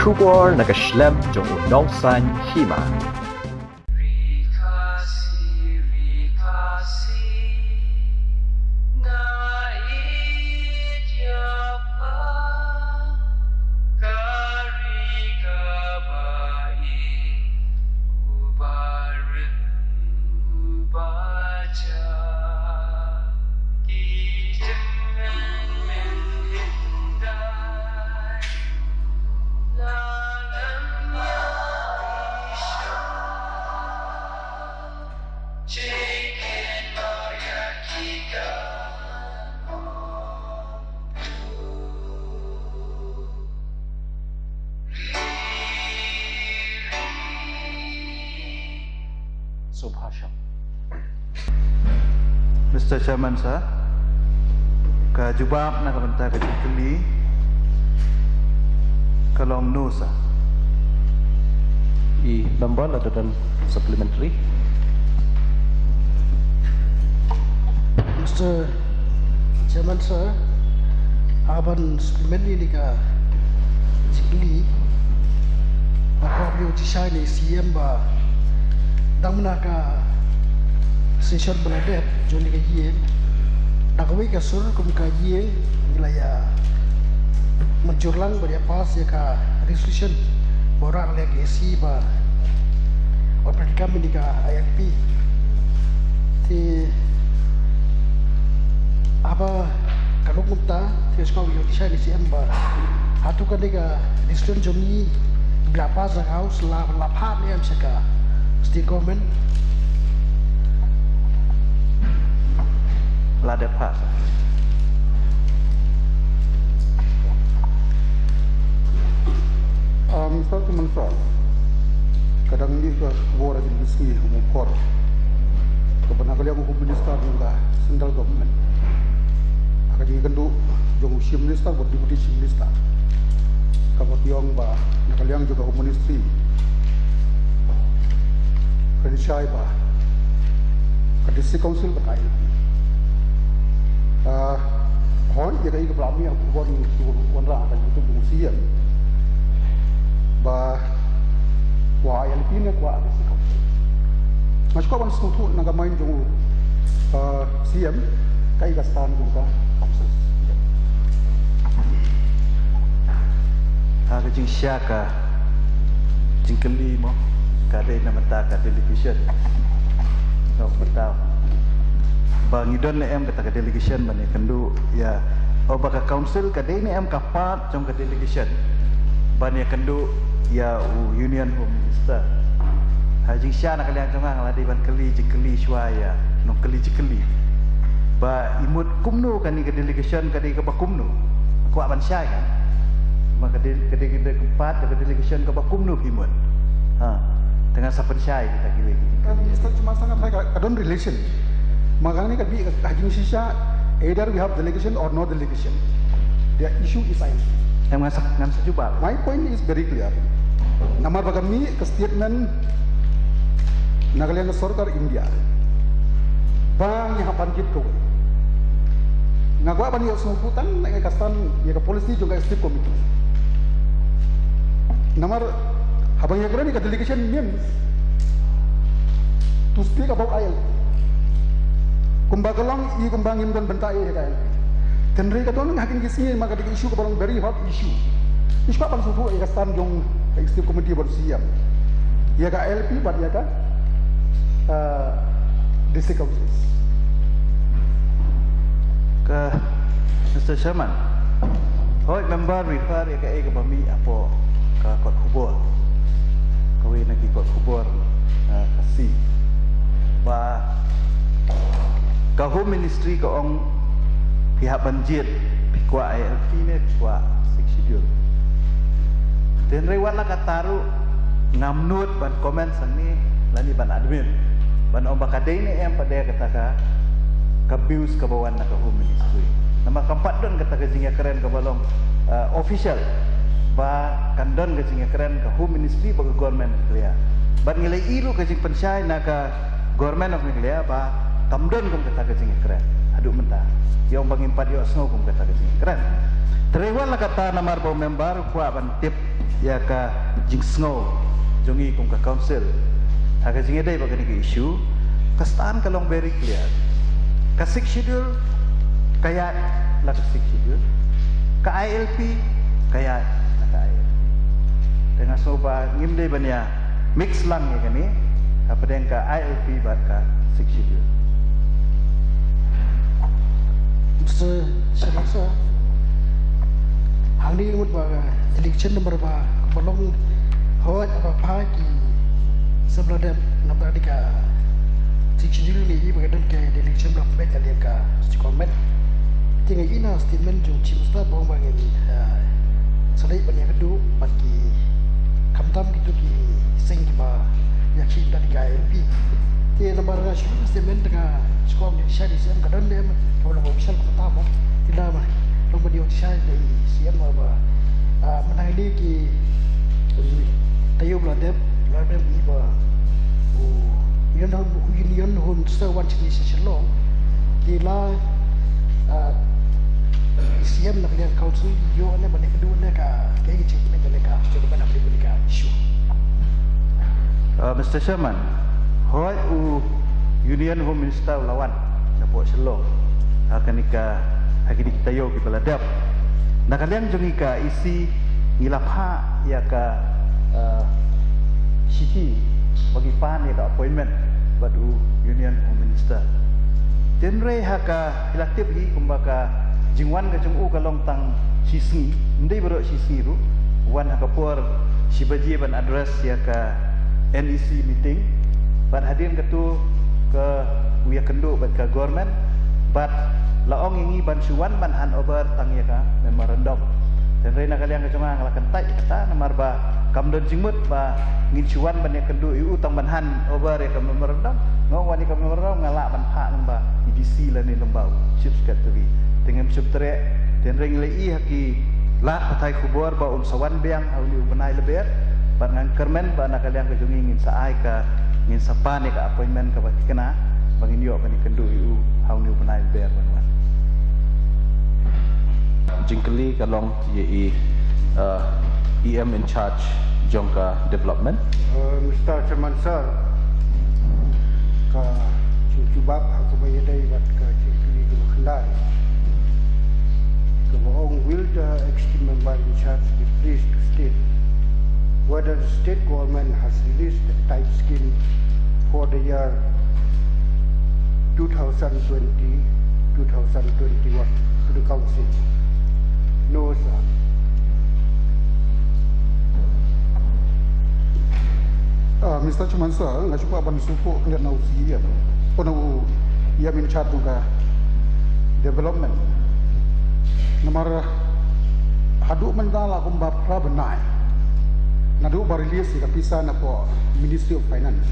kubor nakaslem jong unongsan hima. Subhasham. Mr. Chairman, sir, ka jubab na kabanta ka jituli kalong nusa. I Bambal ada dan supplementary. Mr. Chairman, sir, aban supplementary ni ka jikli apabila jisai ni CM ba dang mana ka session beladet joni ka yen dakawi ka sur kum ka yen nilaya menjurlang beri pas ya ka resolution borak legasi ba open kami ni ka IFP ti apa kalau kita sekolah yang disai di CM ba hatu kan dia resolution joni berapa zakau selah lapan ni am seka state government Lada Pak. Mr. Tumansal, kadang ni ke war di besi umur kebenar kali aku minister juga central government. Akan jadi kendu jong chief minister buat deputy chief minister. Kamu tiang ba, nak kalian juga ministry. Franchise ba, ke district council berkait. Hoi dia kai ke berami aku buat wanra akan itu fungsian. Ba wa yang pina kwa ada sikap. Mas kau bantu tu nak main jong CM kai gastan juga kapsul. Ha ka jing syaka jing keli mo ka dei na mata ka television. Kau betul. Bangidon ni em kata ke delegation bani kendu ya baka council ka dei ni em ka part jong ka delegation bani kendu ya union home minister haji sya nak kalian jangan la dei ban keli je keli syaya no keli je keli ba imut kumnu kan ni ka delegation ka dei ka ba kumnu ku ban syai kan maka dei ka dei ka part ka delegation ka ba kumnu imut dengan sapen syai kita kili Mr. Cuma sangat baik adon relation. Makanya kan haji sisa either we have delegation or no delegation. The issue is IFP. Yang ngan sejubah. My point is very clear. Nama bagami ke statement Nagaland Sarkar India. Bang yang hapan kit kau. Ngagwa bani sumputan nak kastan ya ke polisi juga state committee. Nama habang yang keren ke delegation means to speak about IFP. Kumbagalang i kumbangin dan bentai ya kan. Tenri kata orang hakin kisih maka di isu kebarang very hot issue. Isu apa sufu ya kastan jong eksekutif komite baru siap. Ya ka LP bad ya ka district council. Ke Mr. Chairman. Hoi member refer ya ke bami apa ke kot kubur. Kawin lagi kot kubur kasih. Ba ka home ministry ka ong pihak banjir kuat ILP ni kuat schedule dan rewat lah kataru ngamnut ban komen seni lani ban admin ban ong bakadai ni yang pada kata ka bius ka bawan nak ka home ministry nama keempat don kata ka jingya keren ka balong official ba kandon ka jingya keren ka home ministry ba government clear ban ngilai ilu ka jing pensyai nak ka government of Negeri ba kamdon kum kata kecing keren duk mentah. Yang pangimpat yo snow kum kata ke sini. Keren. Terewan lah kata namar bau member kuat ban tip ya ka jing snow jongi kum ka council. Hak jing edai bagai ni isu kastaan kalong very clear. Ka 6 schedule kaya lah ka 6 schedule. Ka ILP kaya lah ka ILP. Dengan soba ngimdai banya mix lang ya kani. Apa dengan ka ILP bat ka 6 schedule. Saya rasa hang ni umut baga election number ba belum hot apa pagi sebelah dem nampak dika section dulu ni baga dan ke election block bet kali ka comment tinggal ina statement jung chief staff bang bangin selai banyak kedu bagi kamtam gitu ki sing ba yakin dari ka LP dia nomor rasio statement dengan sekolah ni syari siam kadang dem kalau mau misal pertama tidak mah kalau dia syari dari siam apa menangani ki tayu beladep ni ba union hun sewan jenis selong dia siam nak lihat council yo ne banyak kedua ne ka kayak gitu mereka cuba nak beli mereka isu. Mr. Chairman, hoi Union Home Minister lawan napok selong akan ika hagi kita yo ki beladap. Nak kalian jongi ka isi ngilapha ya ka siki bagi pan ya ka appointment badu Union Home Minister. Tenre haka hilatip hi kumbaka jingwan ka jung ka long tang sisngi ndai bero sisngi ru wan haka por sibaji ban address ya ka NEC meeting bat hadirin ketu ke uya kendu bat ke government bat laong ingi ban suwan ban handover tang ya ka memorandum dan rena kalian ke cuma ngalakan tai kata namar ba kamdon jingmut ba ngin suwan ban ya kendu iu tang ban handover ya ka memorandum ngong wani ka memorandum ngalak ban hak namba IDC la ni lembau chief secretary dengan subtre dan ring lei haki la patai kubur ba sawan beang hauli benai lebet bat ngan kermen ba nak kalian ke jungi ngin saai ka ngin sapane ka appointment ka bat kena bangin yo ka ni kendu iu hauli benai ber ban Jingkeli kalong ye EM in charge jongka development. Mr. Chairman sir, ka cubab aku bayadai bat ka cili ke kendai. Kebohong will the executive member in charge be pleased to state whether the state government has released the type scheme for the year 2020-2021 to the council. No, sir. Mr. Chairman sir, nggak cukup ban suku lihat nausi ya, ponu ia mincat juga development. Nomor hadu mentala kumbap pra benai. Nadu barilis di kapisan apa Ministry of Finance.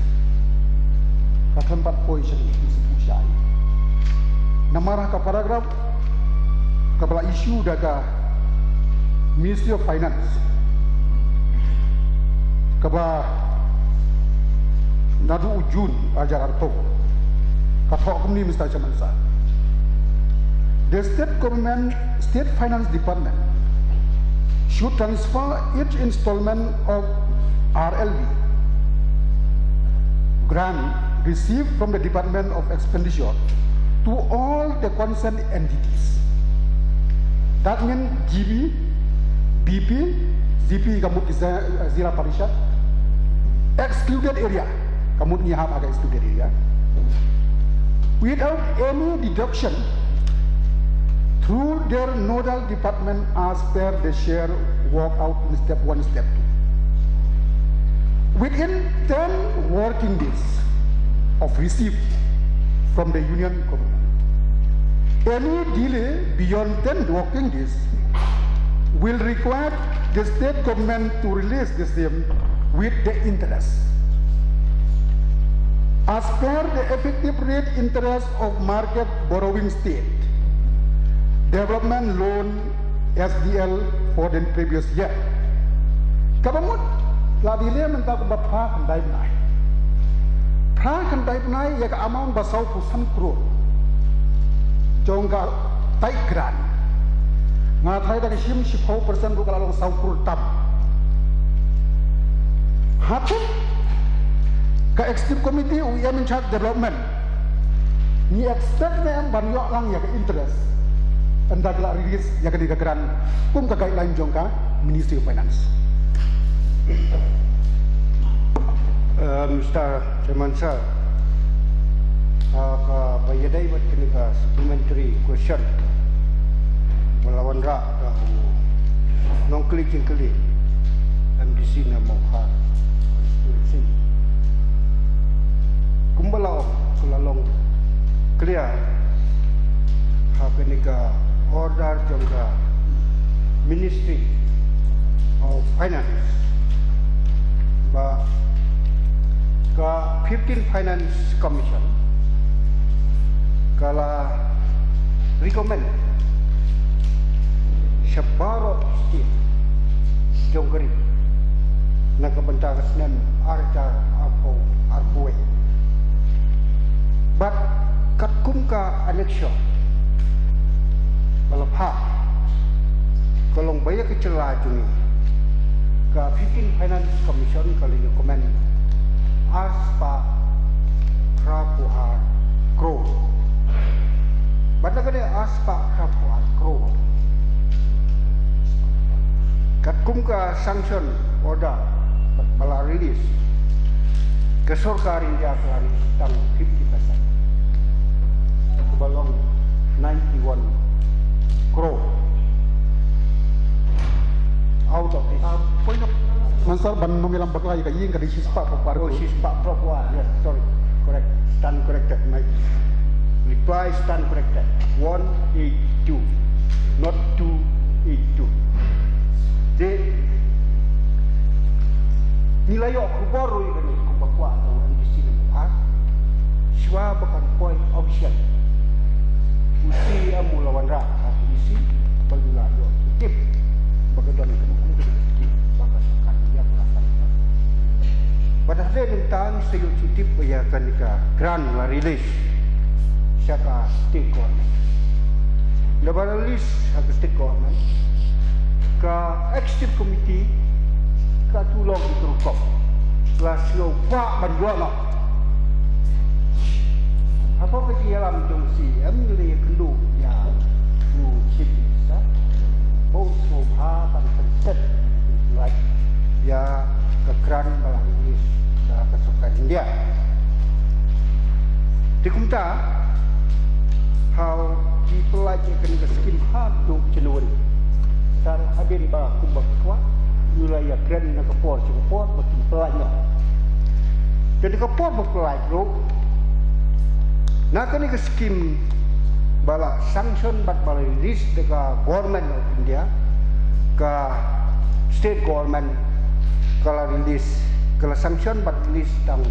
Katempat position institusi. Nomor ka paragraf kapala isu daga Ministry of Finance. Kaba nadu ujun ajararto. Kathok ni Mr. Chairman sir. The State Finance Department should transfer each installment of RLV grant received from the Department of Expenditure to all the concerned entities. That means GB, BP, ZP kamu Zira Parishad, excluded area, kamu nyaham agak excluded area, without any deduction through their nodal department as per the share work out in step 1, step 2. Within 10 working days of receipt from the union government. Any delay beyond 10 working days will require the state government to release the same with the interest. As per the effective rate interest of market borrowing state, development loan SDL for the previous year. Kabamut, la delay mentah ko bapa kandai benai. Pra kandai benai ya ka amount basau pusan crore. jongga tai gran ngatai dari sim 10% bukan lalu saupur tam hati ke executive committee UIM in charge development ni expect na ang banyo lang ya ke interest anda gelak rilis ya ke digagaran kum ke guideline jongka Ministry of Finance. Mr. Chairman sir, bayadai buat kena supplementary question melawan rak dah non klik MDC na mau ha constituency kumbalau kulalong clear ha kena order jongga Ministry of Finance ba ke 15 Finance Commission kala recommend Syabaro State Jonggeri nak kebentar Senem Arjar Apo Arbuwe but kat kumka annexure balapha kalong bayar kecelah juni ke 15 Finance Commission kali recommend Aspa Rapuar Kro. Banda kena Aspa Rapuar Kro. Kat kumka sanction order bala release ke Sorkar India kelari tang 50%. Kebalong 91 crore out of this. Point of Mansar ban nomilang baklay ka ying ka di sispa pa Oh, she's Pak Propwa. Yes, sorry. Correct. Stand corrected. My reply stand corrected. 182. Not 282. Jadi nilai aku baru ini aku bawa dalam di sini bukan. Siapa bukan point option. Usi amu lawan rak. Di sini barulah yo. Tip. Bagaimana kamu pada hari tentang seyo citip ya kanika grant la release syaka state government lebar release syaka state government ka executive committee ka tulong iturukom la sio pa banjuala apa ke dalam jongsi amli kendu ya lu cipta also ha tan set like ya ke grant balang release kesukaan India. Dikumta how dipelajarkan ke skim hatu Januari. Tar hadir ba kumbak kuat wilayah grand na kapor Singapore bagi pelajnya. Jadi kapor berpelaj lo. Nak ni ke skim bala sanction bat bala release dekat government of India ke state government kalau release kalau sanction bat release tang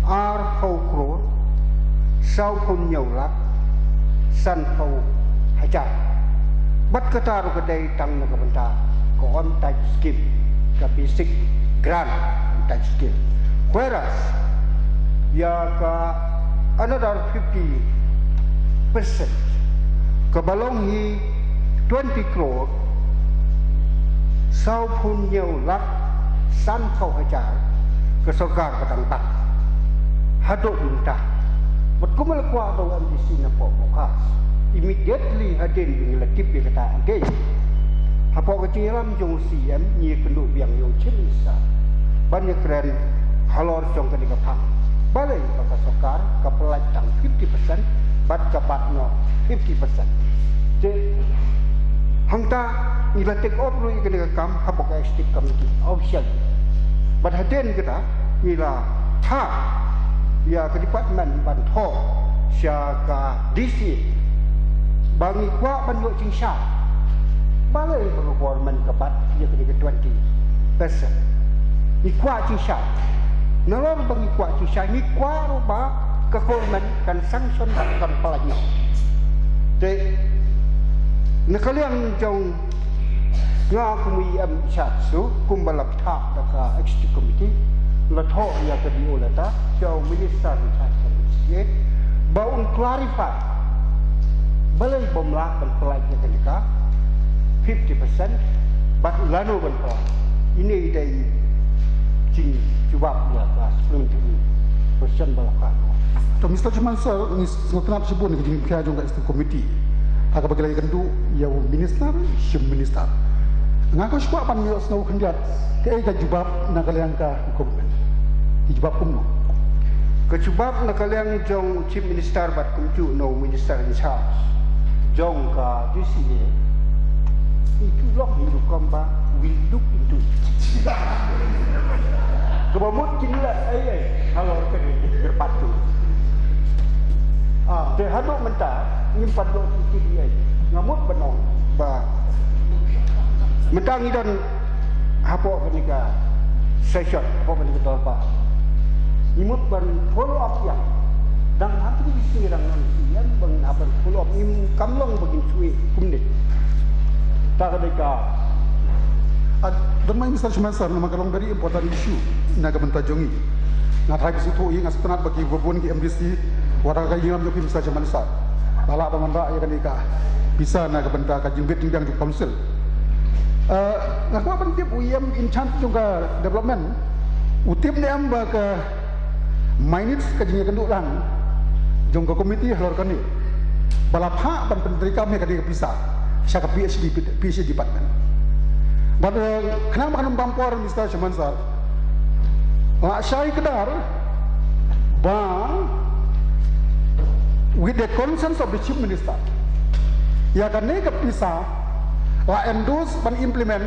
R4 crore sau pun nyolak san pau hajar bat kataru kedai tang nak bentar ko on type scheme ke basic grant type scheme whereas ya ke another 50% ke balongi 20 crore sau pun nyolak san pau hajar ke Sorkar Padang Bak hadok minta berkumpul kuat dalam di sini pok mokas immediately hadin dengan letip dia kata okay apa kecilan jong CM ni penduk biang yang cerisa banyak keren halor jong ke dikapang balai baka Sorkar ke pelaj tang 50% bat ke batno 50% jadi hangta ila take over ke dikakam apa ke executive committee official But hadin kita ila ha ya ke department bantu syaka DC bangi kuat banyak cingsha balai government kebat dia ke 20% ni kuat cingsha nalor bangi kuat cingsha ni kuat rupa ke government kan sanction kan pelajnya de nakalian jong nga kumiyam chatsu kumbalap ta ka executive committee la tho ya ka di olata so minister in charge ye baun clarify balai bomlah ban pelai ke kenika 50% bat ulano ban pelai ini dai jing jubab ya ka 10% balaka to Mr. Chairman sir ni sengaja sebut ni jing pia jong ka istimewa komiti aga bagai kendu ya minister shim minister ngako squat pan yo snow kendiat ke ga jubab na kalian ka government jubab kumno kecubab na kalian jong chief minister bat kumju no minister in charge jong ka DCA itu loh hidup kamba will look into kebamut kinilah kalau kini berpatu dia haduk mentah nyimpan do sikit dia ngamut benong ba mentang idan hapok kenika session hapok kenika tolpa imut ban follow up ya dan hati di sirang nantian bang apa follow up im kamlong begin cuy kumne tak kenika dan mai Mr. Chairman sir nama kalong very important issue naga bentajongi ngatai kesitu yang asepenat bagi gubun ki MDC warga yang ambil Mr. Chairman sir lala pemanda ya kenika bisa naga benta ka jingbet tingbang di council ngaku apa tip UIM in charge juga development utip ni amba ke mainit ka jinga kenduk lang jong ka komiti halor kani balapha ban penteri kami ka dia bisa sya ka PhD department but kenapa kan bampor Mr. Chairman sir la syai kedar ba with the consent of the chief minister ya kan ne ka bisa la endorse ban implement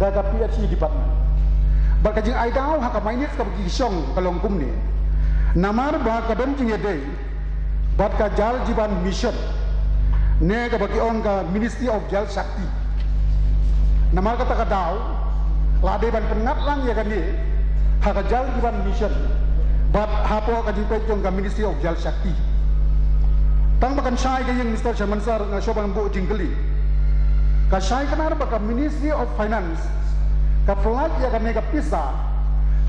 daga PhD department baka jing ai daw haka mainit ka bagi syong kalong kumni namar ba ka don jing yedei bat ka jal jiban mission ne ka bagi on ka Ministry of Jal Shakti namar kata ka daw la de ban pengat lang ya kan ni haka jal jiban mission bat hapo ka jing pejong ka Ministry of Jal Shakti tang bakan syai ka yang Mr. Chairman sir na syobang bu jingkeli ka syai kanar baka Ministry of Finance ka flag ya kan nega pisa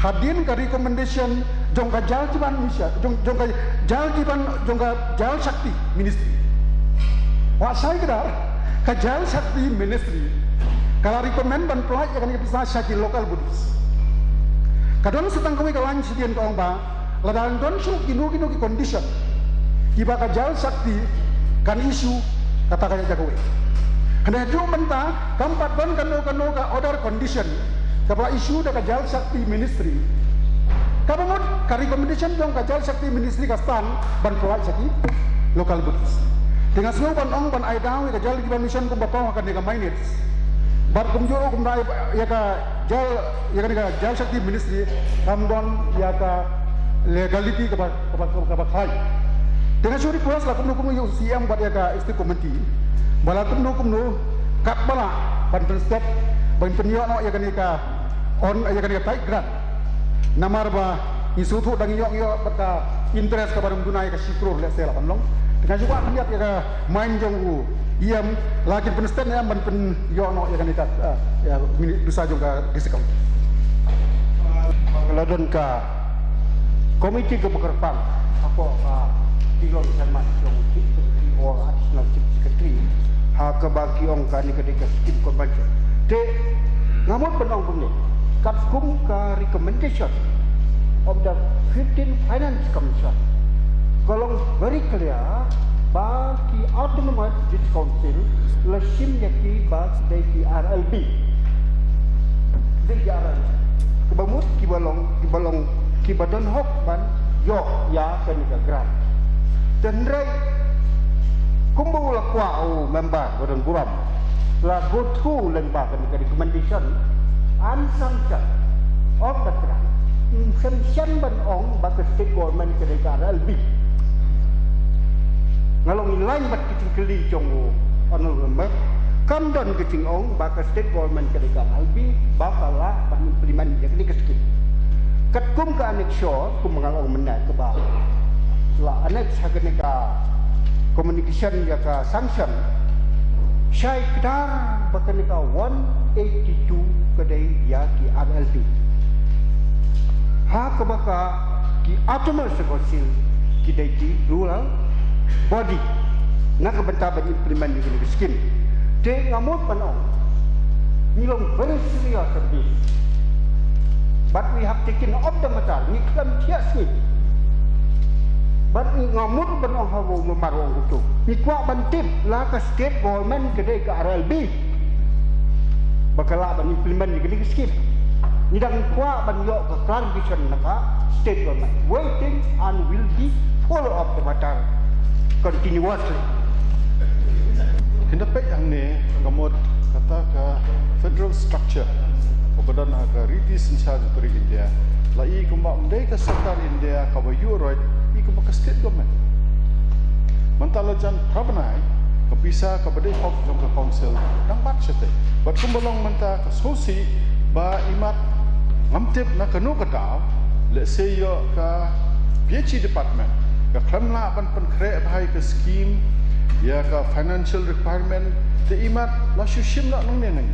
hadin ka recommendation jong ka jal jiban mission jong ka jal jiban jong ka jal shakti ministry wa syai kadar ka jal shakti ministry kala recommend ban flag ya kan nega pisa syaki local bodies kadon setang kami ka lan sidien ka ong ba ladan don su kinu ki condition iba ka jal shakti kan isu kata kaya jagawe hanya jom mentah kampat ban kano ka order condition kapala isu da ka jal shakti ministry kabamot ka recommendation jong ka jal shakti ministry ka stan ban provide saki local bodies dengan semua ban ong ban ai daw ka jal giban mission kum bapaw ka nega minutes bar kum joro kum dai ya ka jal shakti ministry kam don ya ka legality ka khai dengan suri puas lah kumno yung siam buat ya ka isti komiti bala kumno kat bala ban step ban penyo no ya kanika on ya kanika tight grant namar ba isutu dang yo baka interest ka barang dunai ka sikrur le sela panlong dengan juga lihat ya ka main jong u iam lagi pen step ya ban pen yo no ya kanika ya bisa juga disekam Ladon ka komiti kebekerpan apa Pilon Salman yang chief secretary or additional chief secretary ha kebagi ong ka ni ketika skip convention te ngamot benong pun kat kum ka recommendation of the 15 finance commission kolong very clear bagi autonomous district council lesim yaki bas dari RLB dari RLB kebamut kibalong kibadon hok ban yo ya kenika grant dan rai kumbu la kwao member wadon buram la go through lemba kan di recommendation unsanctioned of the grant sanction ban ong ba state government ke RLB ngalong lain bat kicing keli jong onol member kan don kicing ong ba state government ke RLB ba kala ban implement ya ke skip kat kum ka annexure kum ngalong menai ke ba la annex hagenika communication ya ka sanction syai kedar bakanika 182 kedai ya ki RLB ha ka baka ki autonomous council ki dai ki rural body nak bentar ban implement ni skim te ngamut panong nilong very serious of this but we have taken off the matter ni kan tias ni but ngamut panong hawo memarong itu ni kuat bantip lah ke state government kedai ke RLB bakal ban implement ni skim ni dah kuat ban yok ke clarification naka state government waiting and will be follow up the matter continuously. Hindapek yang ni ngamut kata ke federal structure kebadan ke British in charge dari India lai kumbak mendai ke serkar India ke Europe i kumbak ke state government mentalajan prabanai kepisah ke badai hok jong ke council dang bat sete bat kumbalong menta ke sosi ba imat ngamtip na kenu kedau let's say yo ke PhD department ke klamla ban penkre bahai ke scheme ya ke financial requirement te imat la shushim nak nang ne nang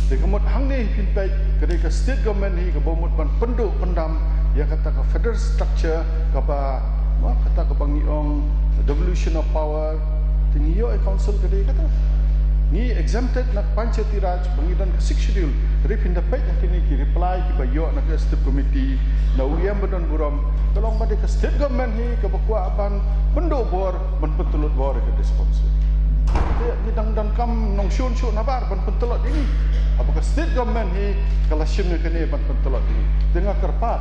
te kemut hang ni pinpai ke state government hi ke bomut ban penduk pendam ya kata ke federal structure ke ba kata ke bangiong devolution of power tingi yo council ke kata ni exempted nak panchayati raj bangidan ke 6 schedule dari pindapai yang kini ki reply ki ba yo nak state committee na uyam badan buram tolong pada ke state government hi ke bakwa aban penduk bor ban pentelut bor ke sponsor ni dang kam nong shun nabar ban pentelut ini apakah state government hi kala shim ni kene ban pentelut ini dengan kerpat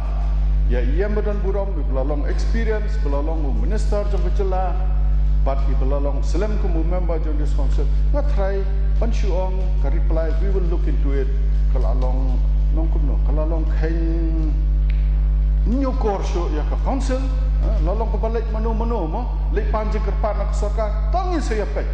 ya uyam badan buram belalong experience belalong minister jong kecela but belalong selam ku member jong this concert ngat try ban shuong ka reply we will look into it kala long nong kumno kala long khain nyukor syo ya ke council lolong kebalik mano-mano mo lek panjang kerpat nak sarkar tangi saya pek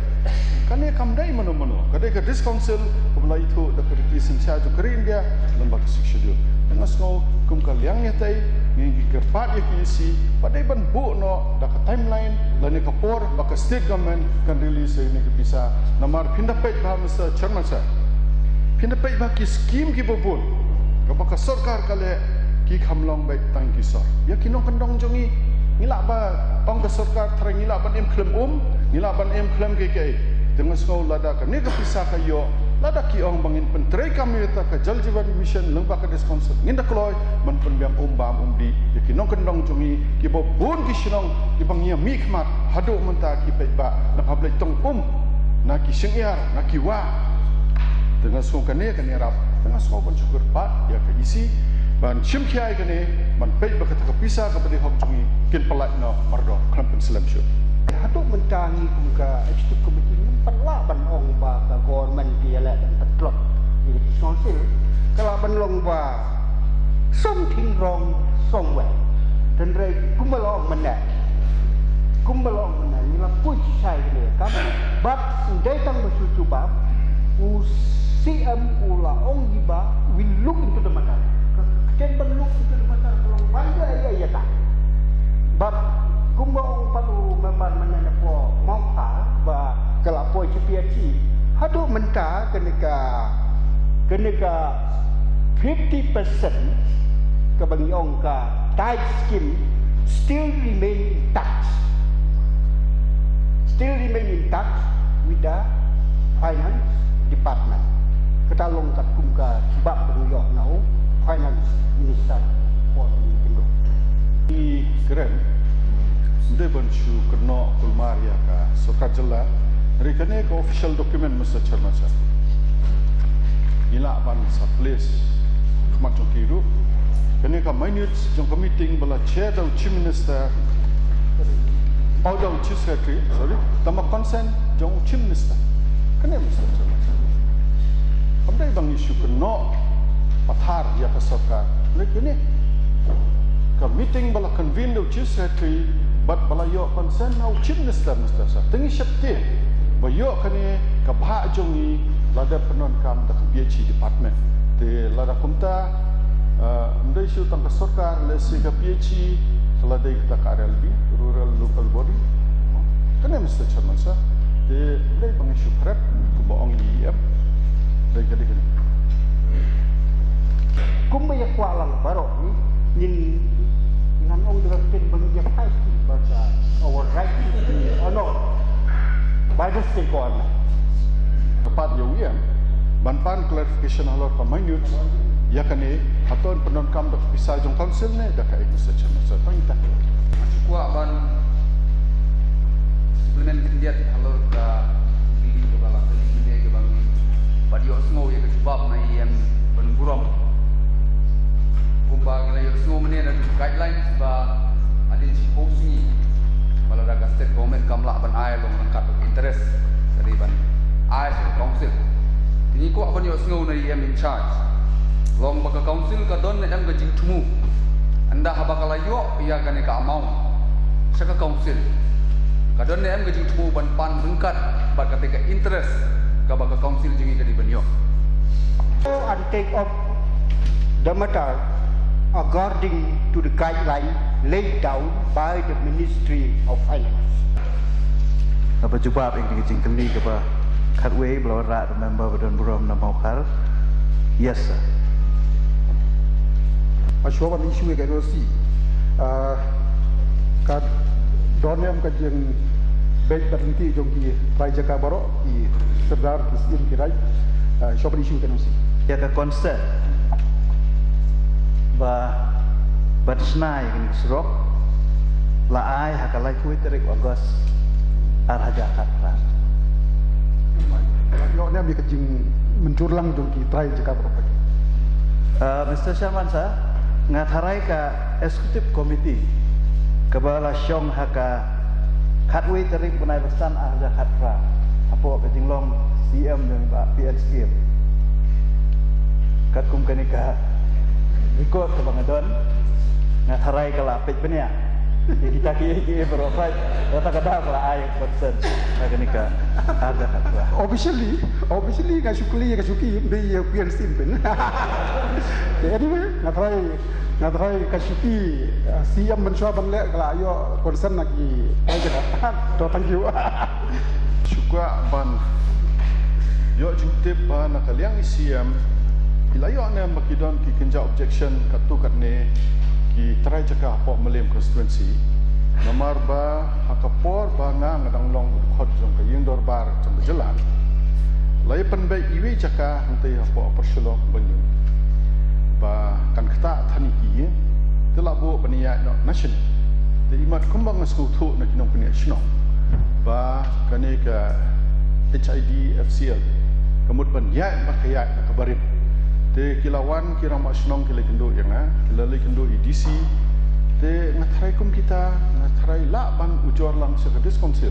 kane kamdai mano-mano kadai ke this council pemulai itu dak represent charge ke India lembaga schedule dengan snow kum kaliang nyatai ngi kerpat ya kisi padai ban bu no dak timeline lani ke por bak state government kan release ini ke bisa namar pindapet ba Mr. Chairman sir pindapet ba ki scheme ki bobon ke bak sarkar kale ki khamlong baik tang kisor ya kinong kendong jongi ngilak ba tong ke sarkar trai ngilak ban em klem ngilak ban em klem ke dengan skau lada ka ni ke pisah ka yo lada ki ong bangin pentrai kami ta ke jal jiwan mission lengba ka sponsor nginda kloy man penbiam bam di ya kinong kendong jongi ki bo bun ki sinong ki bangia mikmat hadu menta ki pai ba na hablai tong na ki singiar na ki wa dengan skau ka ni rap dengan skau ban syukur pat ya ke isi ban chimkiai kene ban pei ba kata pisah ka badi hok jungi kin pelak no mardo klampen selam syu hatu mentangi kumka executive committee memperlah ban ong ba ka government dia la dan tetlot ini council kalau ban long ba something wrong somewhere dan re kumbalong mana ni la puj sai ni kam but dai tang bersucu bab CM ula ong diba will look into the matter ken benluk itu matar pelong banda ya tak but kumbang palu memang menana po mauka ba kelapoi CPHC hadu menta keneka 50% ke bagi ongka tight scheme still remain intact with the finance department ketalong tak kumka bab beruyok nau finance minister for Indo. Di keren, dia bancu kena kulmaria ka sarkar jela. Mereka ni ke official document Mr. Chairman sir. Ila ban sa place kemat jong kiru. Kene ka minutes jong meeting bala chair dan chief minister. Order chief secretary, sorry, tama consent jong chief minister. Kene Mr. Chairman sir. Kamdai bang isu kena pathar ya ke sarkar mereka ni ke meeting bala convene do chief secretary but bala yo concern now chief minister sir tengi syapti ba yo kani ke bha jongi lada penon kam da PhD department te lada kumta ndai shu tang ke sarkar le si ke PhD lada kita ke RLB rural local body kani Mr. Chairman sir te ndai bang isu prep ku baong IEM dai gadi Kumbaya kualang barok ni nan ong direktin bagi dia pasti bahasa our right to honor by the state government. Tepat ya uian. Banpan clarification halor pamanut ya kane aton penon kam dak pisah jong council ne dak ai Mr. Chairman. So thank you. Kuah ban suplemen kindiat alor ka bili ke bala kali ke bang padio sngo ya ke sebab na yang penguram kumbang la yo sngo mene na guidelines ba adin si posing bala daga state government kamlah ban ai long angkat interest dari ban ai council ini ko ban yo sngo na yang in charge long baka council ka don na am gajing tumu anda habakalayo ya gane ka amount saka council kadon ne am gajing tumu ban pan bengkat bat ketika interest ka baka council jingi ka di banyo And take up the matter according to the guideline laid down by the Ministry of Finance. Apa jubab yang dikecing keli ke apa Katway belawar member badan buram nama ukar. Yes sir. Asyawan isu yang kena si kad donem kajeng baik berhenti jong ki rai jaka barok ki Serdar Kisien kirai asyawan isu kena si Ya ke concern ba batsnai kini serok la ai hakalai kui terik Ogos arhaja katra. yo ne mi kajeng mencurlang jong ki rai jaka barok Mr. Chairman sir, ngatharai ka executive committee kebala syong haka Katway terik penai pesan arhaja katra. Apo kajing long CM dan Pak PHM. Kum kanika ikut ke Bangadon ngatharai ke lapik benia kita ki berofat kata-kata pula air person kanika ada kata officially ka syukli be pian simpen jadi ngatrai ka syuki siam mencoba le kala ayo concern lagi aja to thank you syukwa ban yo jintip ban kaliang isiam Ilayo ne makidon ki kenja objection katu katne ki try jaka apa Malim constituency nomor ba hakapor ba ngadang long khot jong ka ying dorbar jong jalan lai penbai iwi jaka hantai apa perselok banyu ba kan kata thani ki telabo paniya no national de imat kumbang ngasku thu na kinong paniya snong ba kane ka HID FCL kemud paniya makaya kabarin te kilawan kira masnong kile kendo yang kila le kendo EDC te ngatrai kum kita ngatrai la ban ujor lang sekadis konsil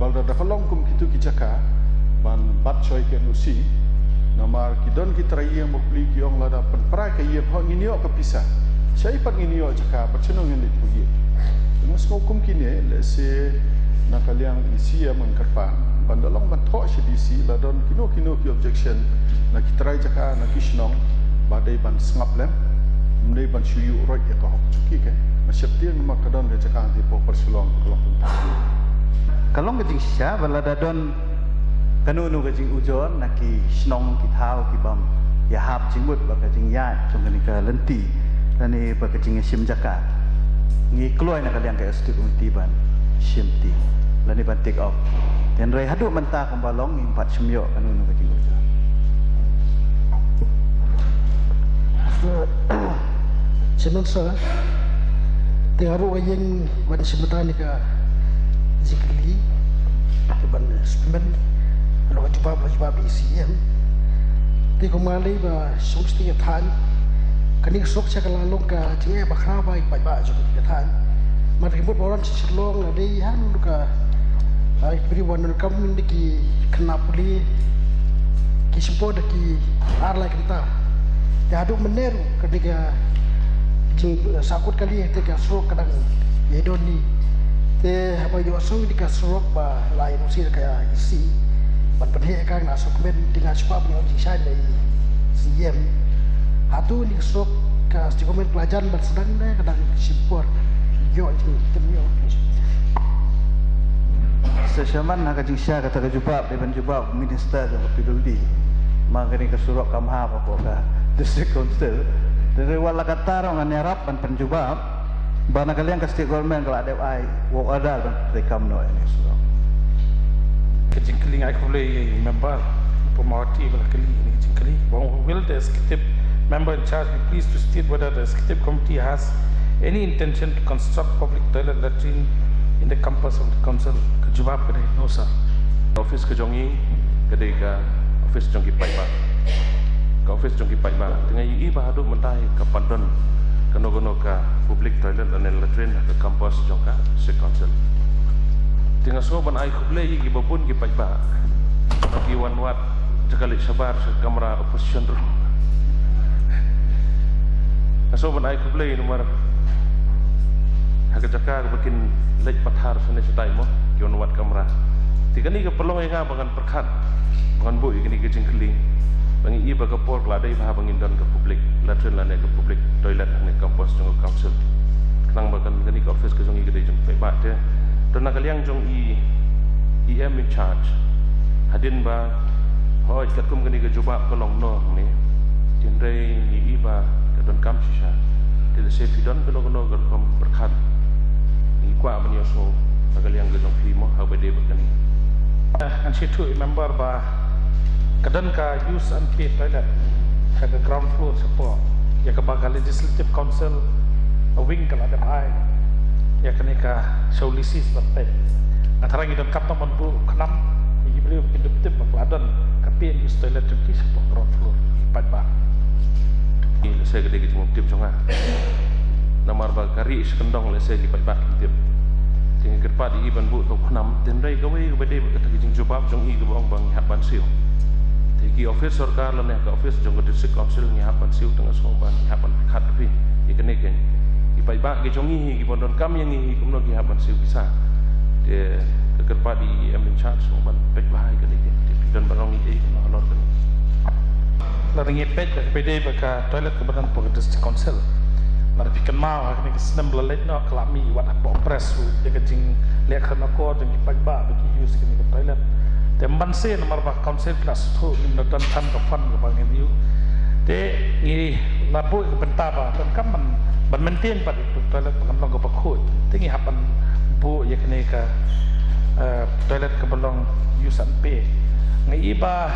balda da kalong kum kitu kijaka ban bat choi ke nusi namar kidon kitrai yang mukli kiong lada penprai ke ye ho nginio ke pisah sai pat nginio jaka bercenong yang dikuyi mas kum kine le se nakaliang isi ya mengkarpan bandalong bantok sedisi ladon kino ki objection nak kitrai jaka nak kisnong badai ban sengap lem mendai ban syuyu roi ya kau cuki ke masyaptir nama kadon de jaka anti po persulong kelong kalong kejing sya balada don kanunu kejing ujon naki snong ki thau ki bam ya hap jingmut ba kejing ya jong ka lenti lani ba kejing sim jaka ngi kloy nak kaliang ke ST committee ban simti lani ban take off dan rai hadu mentah kumbalong impat semyo kanunu kejing ujon Senang sah, tengah yang ban sebentar ni ka zikri, ban semen, kalau jumpa isi yang, tengok malai bah sukses tiga tahun, kaning sok cakap lalong ka cengai bakra baik juga tiga tahun, mari kita orang seselong ada yang luka, beri warna kamu ni ki kenapa li, ki support ki arlai kita. Dia aduk meneru ketika sakut kali ketika serok kadang yedon ni te apa yo so di kasrok ba lain usil kaya isi ban penhe kan na sok men dengan sebab ni uji sai dari CM hatu ni serok ka komen pelajaran ban sedang dah kadang sipor yo temyo Sesyaman nak jisya kata kejubab depan jubab minister dan PWD mangkani kesurok kamha apa ka district council dari wala kata orang nyarap ban penjubab bana kalian ke state government kalau ada ai work order ban rekam no ini surok kejingkeling aku boleh member pemawati belakali ini kejingkeling. Will the executive member in charge be pleased to state whether the executive committee has any intention to construct public toilet latrine in the campus of the council? Kejawab kedai, no sir. Office kejongi kedai ke office jongki pai ba. Ke office jongki pai ba. Tengah i ba hadu mentai ke pandon keno-keno ke public toilet dan latrine ke campus jongka city council. Tengah semua ban ai kuble i gibapun ki pai ba. Bagi wanwat sekali sabar se kamera opposition tu. Semua ban ai kuble nomor Hagajaka bikin lej pathar sene setai mo kion wat kamera. Tiga ni ke pelong yang bangan perkat bangan bu ini ke jingkeling bangi i ba kapor ladai bah bangin don ke publik latrin lane ke publik toilet ne kampus jong council kenang bakan gani ke office ke jong i gede jong pe ba de don nak liang jong i em in charge hadin ba hoi kat kum gani ke jubab ke long no ni tinrei ni i ba ke don kam shisha de se fidon ke no ke kom perkat ni kwa banyo so agal yang gedong primo ha bede bakani And she too member ba kadan ka use and pay toilet ha ka ground floor support ya ka baga legislative council a wing kala da ai ya ka ni ka showlisis batte na tharang idon kap tamon bu khnam i believe independent bakladan ka pay use toilet to support ground floor ipat ba ni saya gede ke tip jonga namar ba kari sekendong le saya lipat ba tip tinggal kerpa di iban bu tok enam tenrai gawe bede kata kijing jobab jong i gabong bang hapan siu tiki office sarkar lane ka office jong district council ni hapan siu tengah somban hapan khat pi ikene ken ipai ba ke jong i gibondon kam yang i kumno ki hapan siu bisa de kerpa di em in charge somban pek bahai kene ken dan barong i lor ken la ringi pet bede ka toilet ke badan po district council Marfikan mau akan kesenam belalai no kelami wat apa press tu dia kecing lihat kerana ko dengan pagba bagi use kini ke toilet. Temban se nomor bah council class tu ni dan tan ke fund ke bang ini. De ni lapu ke pentaba dan kaman ban maintain pada itu toilet pengamlang ke pakut. Tinggi hapan bu ya kini ke toilet ke belong use and pay. Ngai iba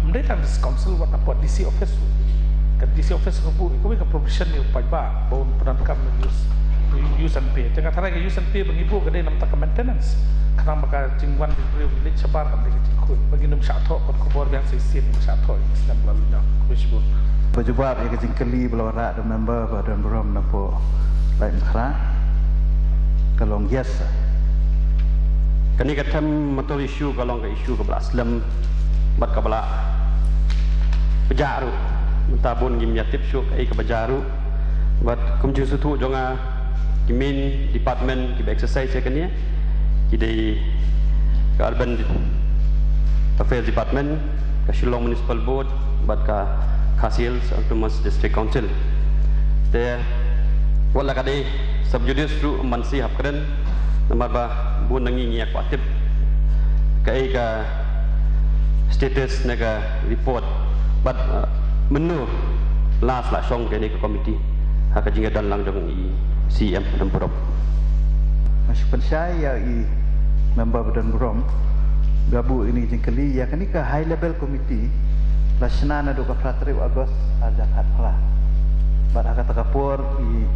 mereka di council wat apa DC office tu. DC office ko ikaw ka provision ni pagba bawon penan kam use and pay tengah thara ke use and pay bangibu gade nam ta maintenance kanang maka jingwan di village sabar kam de jingkut bagi num shatho kot ko bor biang sis shatho islam lalu nya kuisbu Berjubab ya kejingkeli belawara the member badan berom napo lain khra kalong yes kani katam matol issue kalong ke issue ke Islam bat kabala pejaru tabun gim yatip syuk ai ke bajaru buat kumju sutu jonga kimin department ki exercise kania ki dei urban affairs department ka Shillong municipal board buat ka Khasil autonomous district council te wala ka dei subjudice ru mansi hapkren namar ba bu nangi ngi ak atip ka ai ka status naga report but menu last lah song kini ke komiti hak jingga dan lang jong i CM dan Berom masih percaya i member badan berom gabu ini jingkeli ya kini ke high level committee lasnana do ka fratri Agos ajak hat pala bar hak takapor i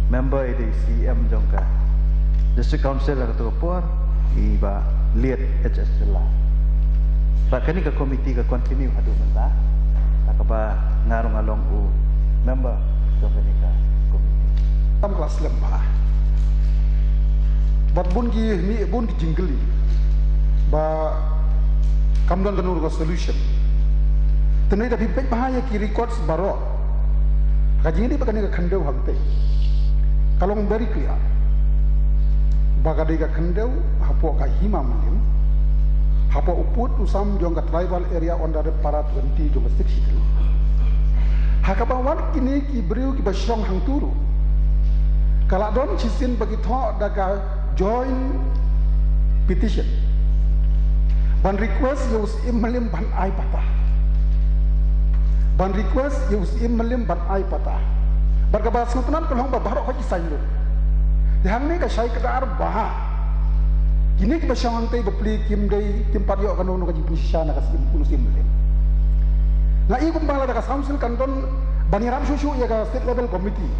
member di CM jongka district council hak takapor i ba lead HS lah ba kini ke komiti ke continue hadu mentah akaba ngarong along u member Dominika komiti tam kelas lemah bat bun gi mi bun gi jinggeli ba kamdan kanur ko solution tenai da pipek bahaya ki records baro kaji ini bakani ka khandeu hamte kalong very clear bagade ka khandeu hapo ka hima malim hapo uput usam jongka tribal area under para 20 domestic hitil hakabawan kini ki beriu ki basyong hang turu kala don cisin bagi tho daga join petition ban request yus imlim ban ai patah ban request yus imlim ban ai patah berkabar sultanan kelong ba barok haji sayu dihang ni ka syai kedar bah Ini kita syang tay bepli kim day kim paryo kan ono kaji pusya na kasi punusim beli. Nah, ibu bangla da council kanton baniram susu ya ka state level committee.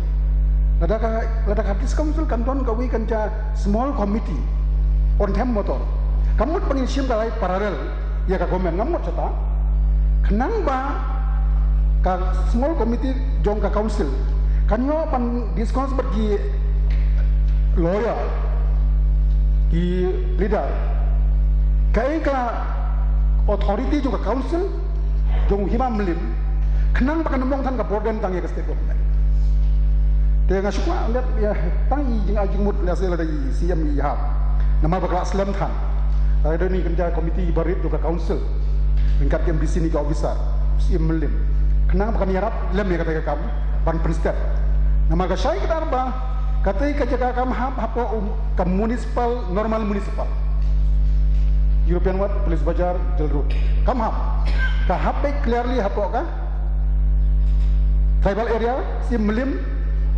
Lada hadis council kanton kawi kanca small committee on time motor. Kamut pengisian dalai paralel ya ka komen ngamut sata. Kenang ba ka small committee jong ka council. Kanyo pan discuss bagi lawyer di leader kai ka authority juga council jong hima melim kenang pakan nemong tan ka borden tang ya state government de nga sukwa ndat ya tang i jing ajing mut la sela dai siam i ha nama bakla slam tan ada ni kerja komiti barit juga council tingkat yang di sini ka officer siam melim kenang pakan yarap lem ya kata kamu ban presiden nama ka syai kita arba katai kajaga kam hapo kam municipal normal municipal European what police bajar jel road kam hap ka hape clearly hapo ka tribal area si melim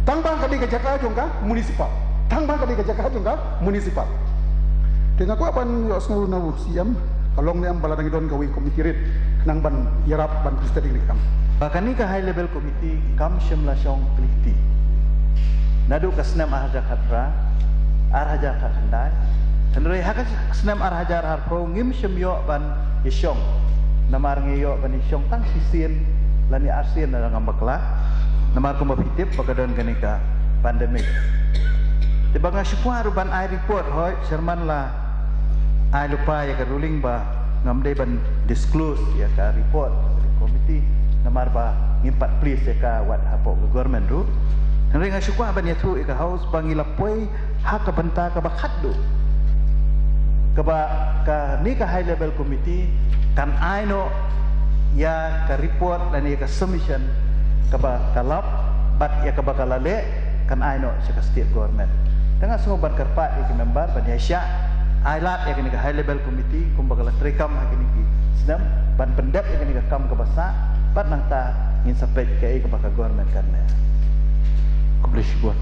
tangbang kadi kajaga jongka municipal tangbang kadi kajaga jongka municipal dengan ko apan yo sngul nawu siam kalong niam baladang don kawi komitirit kenang ban yarap ban kristen ini kam bahkan ni ka high level committee kam shimla shong klifti nadu ka senam arhaja khatra arhaja khandai henry haka senam arhaja har pro ngim shimyo ban yeshong namar ngiyo ban yeshong tang sisin lani arsin na ngambakla namar ko mapitip pagkadon kanika pandemic tiba nga syukwa ruban ai report hoy sherman la ai lupa ya ka ruling ba ngamdai ban disclose ya ka report committee namar ba ngimpat please ya ka wat hapo government ru henry nga syukwa ban ya thu ka house bangilapoi hak ka banta ka bakhaddo ka ni ka high level committee kan ai no ya ka report dan ya ka submission ka ba kalap bat ya ka bakalale kan ai no sa ka state government tengah semua ban karpat ya member ban ya sya ailat ya ka high level committee kum bakala trekam ha kini ki senam ban pendap ya kini ka kam ka basa bat nang ta ngin sampai ka ka government kan accomplish buat